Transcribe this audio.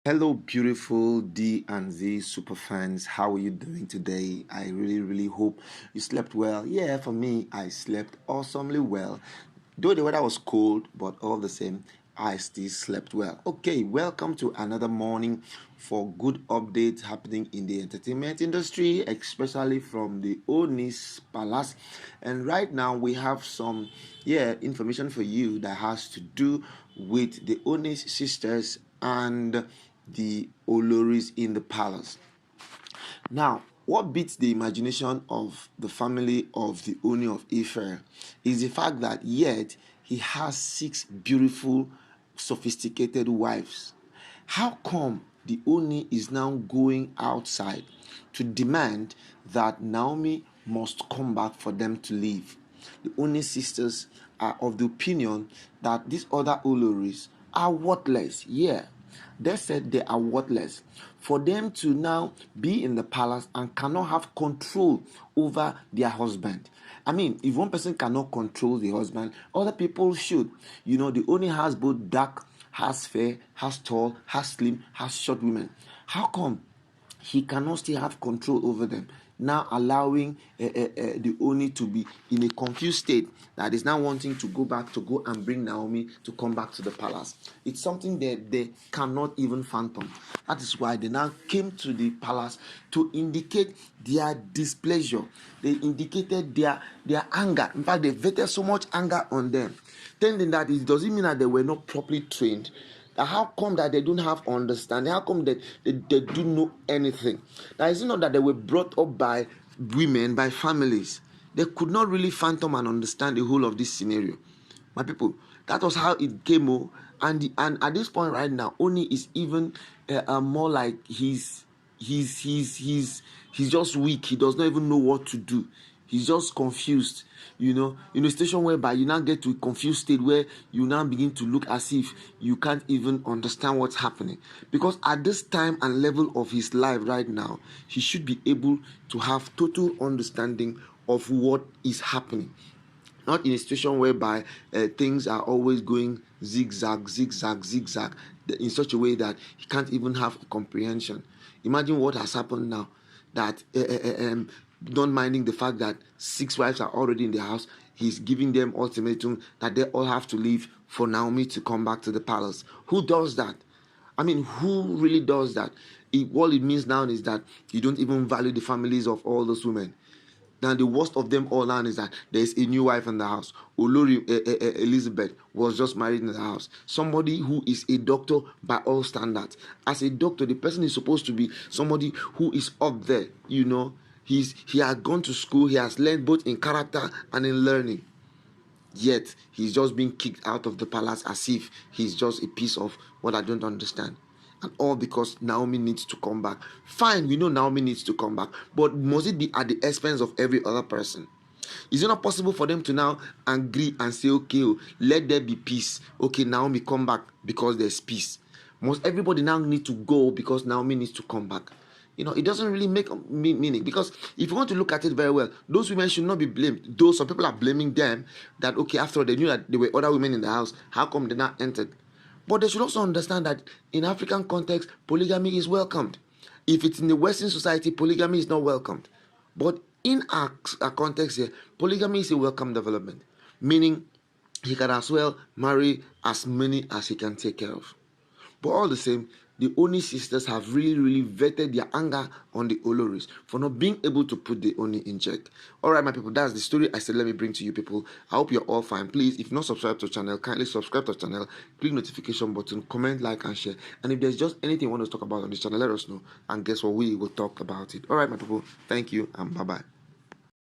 Hello, beautiful D and Z super fans. How are you doing today? I really hope you slept well. Yeah, for me, I slept awesomely well. Though the weather was cold, but all the same, I still slept well. Okay, welcome to another morning for good updates happening in the entertainment industry, especially from the Oni's Palace. And right now, we have some, information for you that has to do with the Oni's sisters and the Oloris in the palace. Now, what beats the imagination of the family of the Ooni of Ife is the fact that yet he has six beautiful, sophisticated wives. How come the Ooni is now going outside to demand that Naomi must come back for them to leave? The Ooni sisters are of the opinion that these other Oloris are worthless. Yeah, they said they are worthless. For them to now be in the palace and cannot have control over their husband. I mean, if one person cannot control the husband, other people should. You know, the Ooni has both dark, has fair, has tall, has slim, has short women. How come he cannot still have control over them, now allowing the Oni to be in a confused state that is now wanting to go and bring Naomi to come back to the palace? It's something that they cannot even fathom. That is why they now came to the palace to indicate their displeasure. They indicated their anger. In fact, they vented so much anger on them, telling that it doesn't mean that they were not properly trained. How come that they don't have understanding? How come that they do know anything? Now, it's not that they were brought up by women, by families. They could not really fathom and understand the whole of this scenario. My people, that was how it came. And at this point right now, Oni is even more like he's just weak. He does not even know what to do. He's just confused, in a station whereby you now get to a confused state where you now begin to look as if you can't even understand what's happening. Because at this time and level of his life right now, he should be able to have total understanding of what is happening. Not in a situation whereby things are always going zigzag, in such a way that he can't even have comprehension. Imagine what has happened now, that not minding the fact that six wives are already in the house. He's giving them ultimatum that they all have to leave for Naomi to come back to the palace. Who does that? I mean, who really does that? All it means now is that you don't even value the families of all those women. Now, the worst of them all now is that there is a new wife in the house. Olori Elizabeth was just married in the house. Somebody who is a doctor by all standards. As a doctor, the person is supposed to be somebody who is up there. He has gone to school. He has learned both in character and in learning. Yet he's just being kicked out of the palace as if he's just a piece of what I don't understand. And all because Naomi needs to come back. Fine, we know Naomi needs to come back, but must it be at the expense of every other person? Is it not possible for them to now agree and say, okay, let there be peace? Okay, Naomi come back because there's peace. Must everybody now need to go because Naomi needs to come back? It doesn't really make meaning, because if you want to look at it very well, those women should not be blamed. Though some people are blaming them that, okay, after all, they knew that there were other women in the house. How come they not entered? But they should also understand that in African context, polygamy is welcomed. If it's in the Western society, polygamy is not welcomed. But in our context here, polygamy is a welcome development, meaning he can as well marry as many as he can take care of. But all the same, the Oni sisters have really vetted their anger on the Oloris for not being able to put the Oni in check. Alright, my people, that's the story I said let me bring to you people. I hope you're all fine. Please, if you're not subscribed to the channel, kindly subscribe to the channel, click notification button, comment, like, and share. And if there's just anything you want us to talk about on this channel, let us know. And guess what? We will talk about it. Alright, my people, thank you and bye-bye.